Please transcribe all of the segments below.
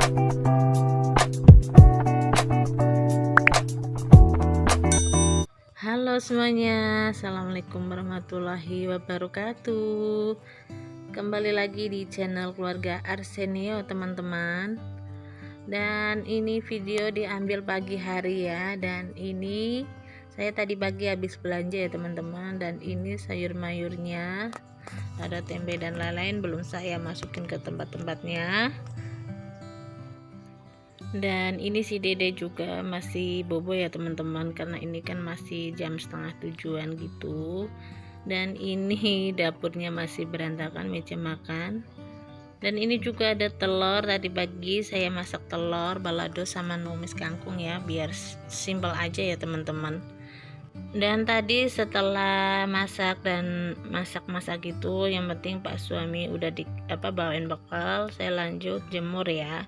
Halo semuanya, assalamualaikum warahmatullahi wabarakatuh. Kembali lagi di channel keluarga Arsenio teman-teman. Dan ini video diambil pagi hari ya. Dan ini saya tadi pagi habis belanja ya teman-teman. Dan ini sayur mayurnya, ada tempe dan lain-lain, belum saya masukin ke tempat-tempatnya. Dan ini si dede juga masih bobo ya teman-teman, karena ini kan masih jam setengah 7-an gitu. Dan ini dapurnya masih berantakan, meja makan. Dan ini juga ada telur, tadi pagi saya masak telur balado sama numis kangkung ya, biar simple aja ya teman-teman. Dan tadi setelah masak dan masak-masak gitu, yang penting Pak suami udah bawain bekal, saya lanjut jemur ya.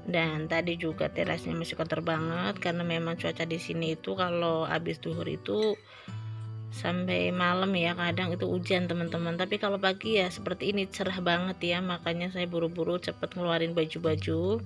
Dan tadi juga terasnya masih kotor banget, karena memang cuaca di sini itu kalau habis duhur itu sampai malam ya, kadang itu hujan teman-teman. Tapi kalau pagi ya seperti ini cerah banget ya, makanya saya buru-buru cepet ngeluarin baju-baju.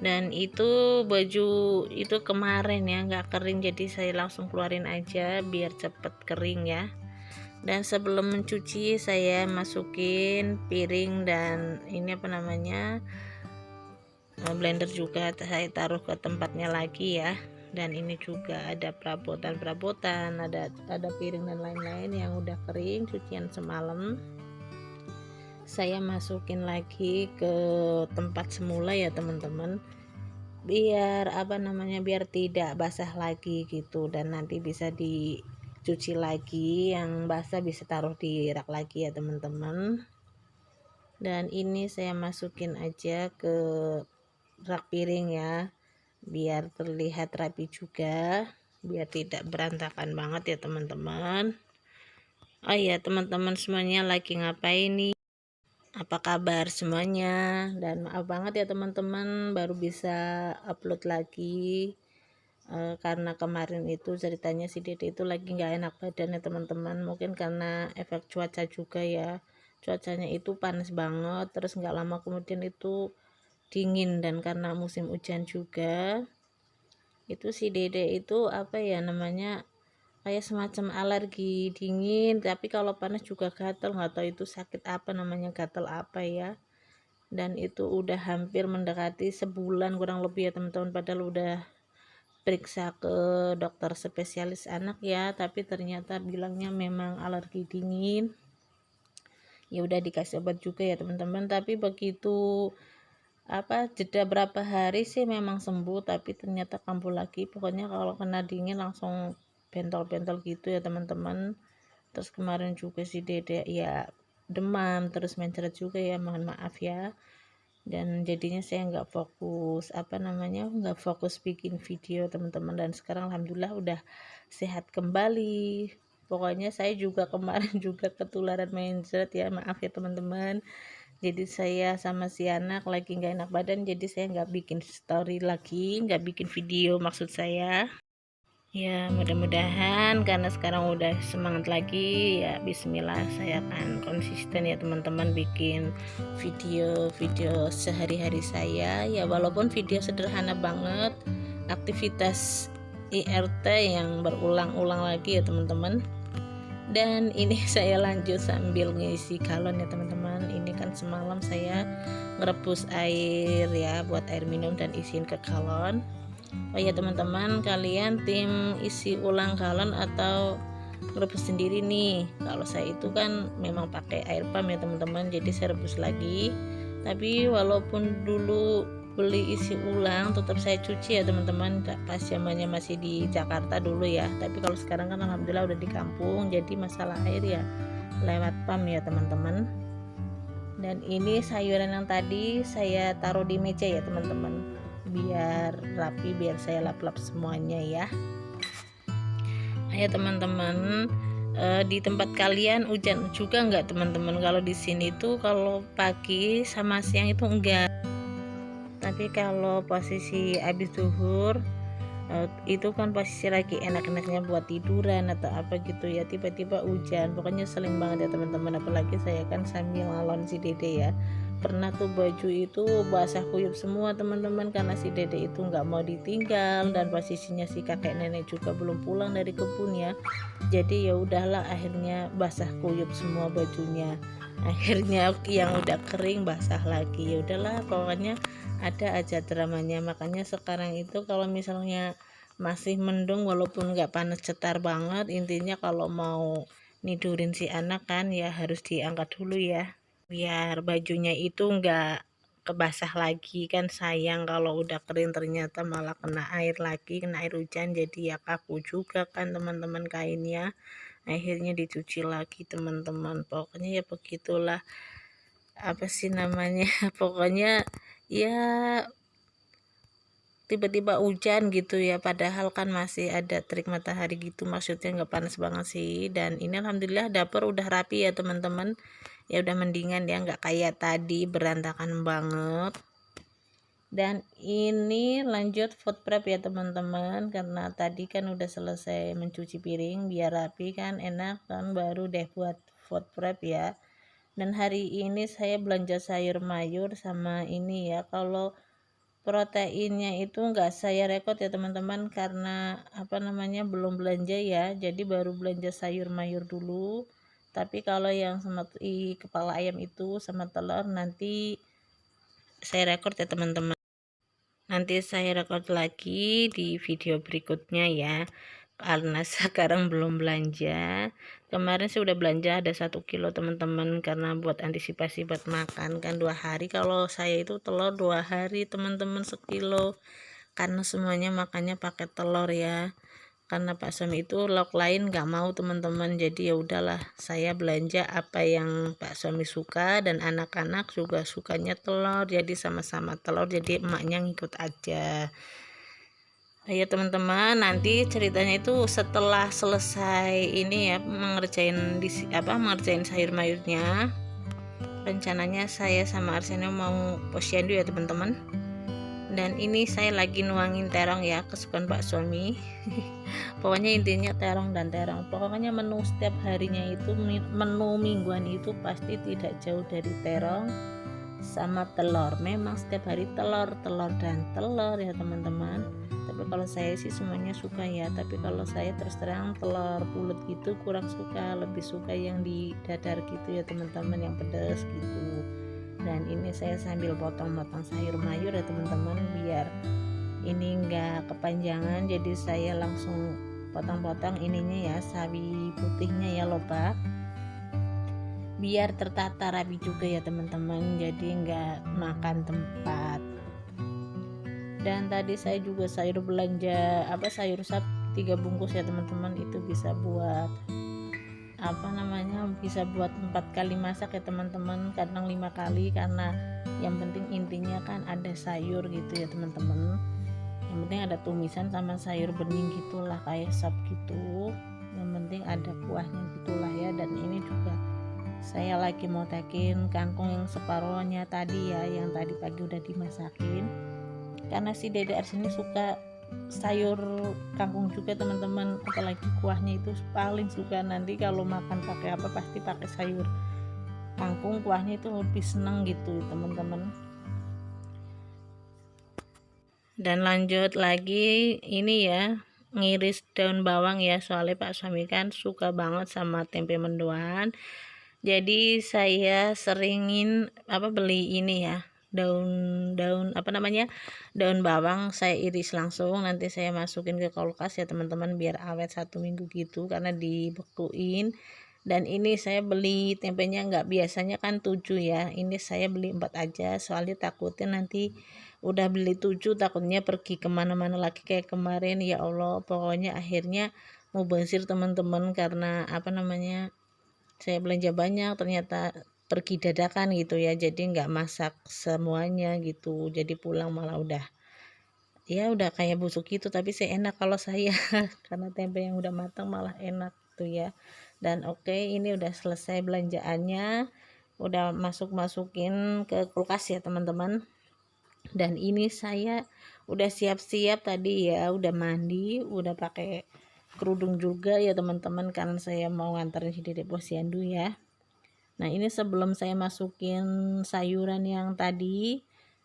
Dan itu baju itu kemarin ya nggak kering, jadi saya langsung keluarin aja biar cepet kering ya. Dan sebelum mencuci saya masukin piring dan ini blender juga saya taruh ke tempatnya lagi ya. Dan ini juga ada perabotan, ada piring dan lain-lain yang udah kering cucian semalam, saya masukin lagi ke tempat semula ya teman-teman, biar biar tidak basah lagi gitu, dan nanti bisa dicuci lagi, yang basah bisa taruh di rak lagi ya teman-teman. Dan ini saya masukin aja ke rak piring ya, biar terlihat rapi juga, biar tidak berantakan banget ya teman-teman. Oh ya teman-teman semuanya lagi ngapain nih, apa kabar semuanya? Dan maaf banget ya teman-teman baru bisa upload lagi, karena kemarin itu ceritanya si dede itu lagi nggak enak badannya teman-teman, mungkin karena efek cuaca juga ya, cuacanya itu panas banget, terus nggak lama kemudian itu dingin, dan karena musim hujan juga itu si dede itu kayak semacam alergi dingin, tapi kalau panas juga gatel, nggak tahu itu sakit apa namanya, gatel apa ya. Dan itu udah hampir mendekati sebulan kurang lebih ya teman-teman, padahal udah periksa ke dokter spesialis anak ya, tapi ternyata bilangnya memang alergi dingin. Ya udah dikasih obat juga ya teman-teman, tapi begitu jeda berapa hari sih memang sembuh, tapi ternyata kambuh lagi. Pokoknya kalau kena dingin langsung bentol-bentol gitu ya teman-teman. Terus kemarin juga si dede ya demam, terus mencret juga ya, mohon maaf ya. Dan jadinya saya nggak fokus bikin video teman-teman. Dan sekarang alhamdulillah udah sehat kembali. Pokoknya saya juga kemarin juga ketularan mencret ya, maaf ya teman-teman. Jadi saya sama si anak lagi nggak enak badan, jadi saya nggak bikin story lagi, nggak bikin video maksud saya ya. Mudah-mudahan karena sekarang udah semangat lagi ya, bismillah saya akan konsisten ya teman-teman bikin video sehari-hari saya ya, walaupun video sederhana banget, aktivitas IRT yang berulang-ulang lagi ya teman-teman. Dan ini saya lanjut sambil ngisi galon ya teman-teman. Ini kan semalam saya ngerebus air ya buat air minum dan isiin ke galon. Oh ya teman-teman, kalian tim isi ulang galon atau ngerebus sendiri nih? Kalau saya itu kan memang pakai air pump ya teman-teman, jadi saya rebus lagi. Tapi walaupun dulu beli isi ulang tetap saya cuci ya teman-teman, pas zamannya masih di Jakarta dulu ya. Tapi kalau sekarang kan alhamdulillah udah di kampung, jadi masalah air ya lewat pump ya teman-teman. Dan ini sayuran yang tadi saya taruh di meja ya teman-teman, biar rapi, biar saya lap-lap semuanya ya. Ayo teman-teman, di tempat kalian hujan juga nggak teman-teman? Kalau di sini tuh kalau pagi sama siang itu enggak, tapi kalau posisi habis zuhur itu kan posisi lagi enak-enaknya buat tiduran atau apa gitu ya, tiba-tiba hujan. Pokoknya sering banget ya teman-teman, apalagi saya kan sambil ngalon si dede ya, pernah tuh baju itu basah kuyup semua teman-teman, karena si dede itu nggak mau ditinggal dan posisinya si kakek nenek juga belum pulang dari kebun ya. Jadi ya udahlah, akhirnya basah kuyup semua bajunya. Akhirnya yang udah kering basah lagi. Ya udahlah, pokoknya ada aja dramanya. Makanya sekarang itu kalau misalnya masih mendung walaupun nggak panas cetar banget, intinya kalau mau nidurin si anak kan ya harus diangkat dulu ya, biar bajunya itu nggak kebasah lagi. Kan sayang kalau udah kering ternyata malah kena air lagi, kena air hujan, jadi ya kaku juga kan teman-teman kainnya. Akhirnya dicuci lagi teman-teman. Pokoknya ya begitulah, apa sih namanya, pokoknya ya tiba-tiba hujan gitu ya, padahal kan masih ada terik matahari gitu, maksudnya nggak panas banget sih. Dan ini alhamdulillah dapur udah rapi ya teman-teman, ya udah mendingan ya, nggak kayak tadi berantakan banget. Dan ini lanjut food prep ya teman-teman, karena tadi kan udah selesai mencuci piring biar rapi kan, enak kan, baru deh buat food prep ya. Dan hari ini saya belanja sayur mayur sama ini ya, kalau proteinnya itu enggak saya rekod ya teman-teman, karena apa namanya belum belanja ya, jadi baru belanja sayur mayur dulu. Tapi kalau yang sama kepala ayam itu sama telur nanti saya rekod ya teman-teman, nanti saya rekod lagi di video berikutnya ya, karena sekarang belum belanja. Kemarin saya udah belanja ada 1 kilo teman-teman, karena buat antisipasi buat makan kan 2 hari. Kalau saya itu telur 2 hari teman-teman, 1 kilo, karena semuanya makannya pakai telur ya, karena Pak suami itu lauk lain nggak mau teman-teman. Jadi ya udahlah, saya belanja apa yang Pak suami suka, dan anak-anak juga sukanya telur, jadi sama-sama telur, jadi emaknya ngikut aja. Ayo teman-teman, nanti ceritanya itu setelah selesai ini ya, mengerjain sayur mayurnya. Rencananya saya sama Arsenio mau posyandu ya teman-teman. Dan ini saya lagi nuangin terong ya, kesukaan Pak suami. Pokoknya intinya terong dan terong. Pokoknya menu setiap harinya itu, menu mingguan itu pasti tidak jauh dari terong sama telur. Memang setiap hari telur dan telur ya teman-teman. Tapi kalau saya sih semuanya suka ya, tapi kalau saya terus terang telur bulat gitu kurang suka, lebih suka yang di dadar gitu ya teman-teman, yang pedas gitu. Dan ini saya sambil potong-potong sayur mayur ya teman-teman, biar ini enggak kepanjangan, jadi saya langsung potong-potong ininya ya, sawi putihnya ya lobak, biar tertata rapi juga ya teman-teman, jadi enggak makan tempat. Dan tadi saya juga sayur belanja sayur sap 3 bungkus ya teman-teman, itu bisa buat bisa buat 4 kali masak ya teman-teman, kadang 5 kali, karena yang penting intinya kan ada sayur gitu ya teman-teman. Yang penting ada tumisan sama sayur bening gitulah, kayak sop gitu, yang penting ada kuahnya gitulah ya. Dan ini juga saya lagi mau tekin kangkung yang separohnya tadi ya, yang tadi pagi udah dimasakin, karena si dede Arsini suka sayur kangkung juga teman-teman, apalagi kuahnya itu paling suka. Nanti kalau makan pakai apa pasti pakai sayur kangkung, kuahnya itu lebih senang gitu teman-teman. Dan lanjut lagi ini ya, ngiris daun bawang ya, soalnya Pak suami kan suka banget sama tempe mendoan. Jadi saya seringin beli ini ya, daun daun bawang saya iris langsung, nanti saya masukin ke kulkas ya teman-teman, biar awet 1 minggu gitu, karena dibekuin. Dan ini saya beli tempenya nggak biasanya kan 7 ya, ini saya beli 4 aja, soalnya takutnya nanti udah beli 7 takutnya pergi kemana-mana lagi kayak kemarin. Ya Allah, pokoknya akhirnya mau basir teman-teman, karena saya belanja banyak ternyata pergi dadakan gitu ya, jadi nggak masak semuanya gitu, jadi pulang malah udah kayak busuk gitu. Tapi saya enak kalau saya karena tempe yang udah matang malah enak tuh ya. Dan oke, ini udah selesai belanjaannya, udah masukin ke kulkas ya teman-teman. Dan ini saya udah siap-siap tadi ya, udah mandi, udah pakai kerudung juga ya teman-teman, karena saya mau nganterin si Dedek posyandu ya. Nah ini sebelum saya masukin sayuran yang tadi,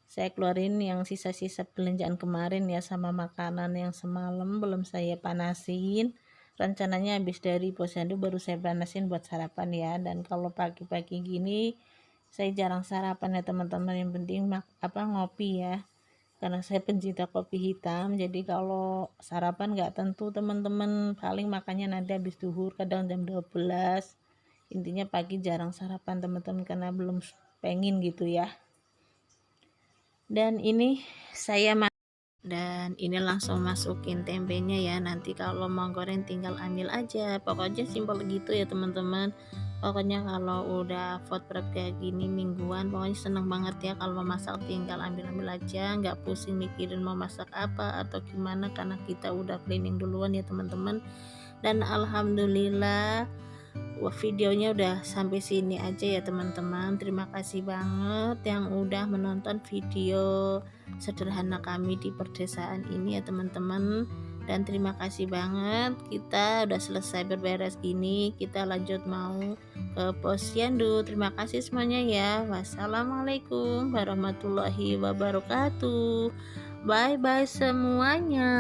saya keluarin yang sisa-sisa belanjaan kemarin ya, sama makanan yang semalam belum saya panasin. Rencananya habis dari posyandu baru saya panasin buat sarapan ya. Dan kalau pagi-pagi gini saya jarang sarapan ya teman-teman, yang penting ngopi ya, karena saya pencinta kopi hitam. Jadi kalau sarapan nggak tentu teman-teman, paling makannya nanti habis duhur, kadang jam 12. Intinya pagi jarang sarapan teman-teman karena belum pengen gitu ya. Dan ini langsung masukin tempenya ya. Nanti kalau mau goreng tinggal ambil aja, pokoknya simpel gitu ya teman-teman. Pokoknya kalau udah food prep kayak gini mingguan, pokoknya seneng banget ya. Kalau mau masak tinggal ambil aja, nggak pusing mikirin mau masak apa atau gimana, karena kita udah planning duluan ya teman-teman. Dan alhamdulillah videonya udah sampai sini aja ya teman-teman. Terima kasih banget yang udah menonton video sederhana kami di perdesaan ini ya teman-teman. Dan terima kasih banget, kita udah selesai berberes gini, kita lanjut mau ke posyandu. Terima kasih semuanya ya. Wassalamualaikum warahmatullahi wabarakatuh. Bye bye semuanya.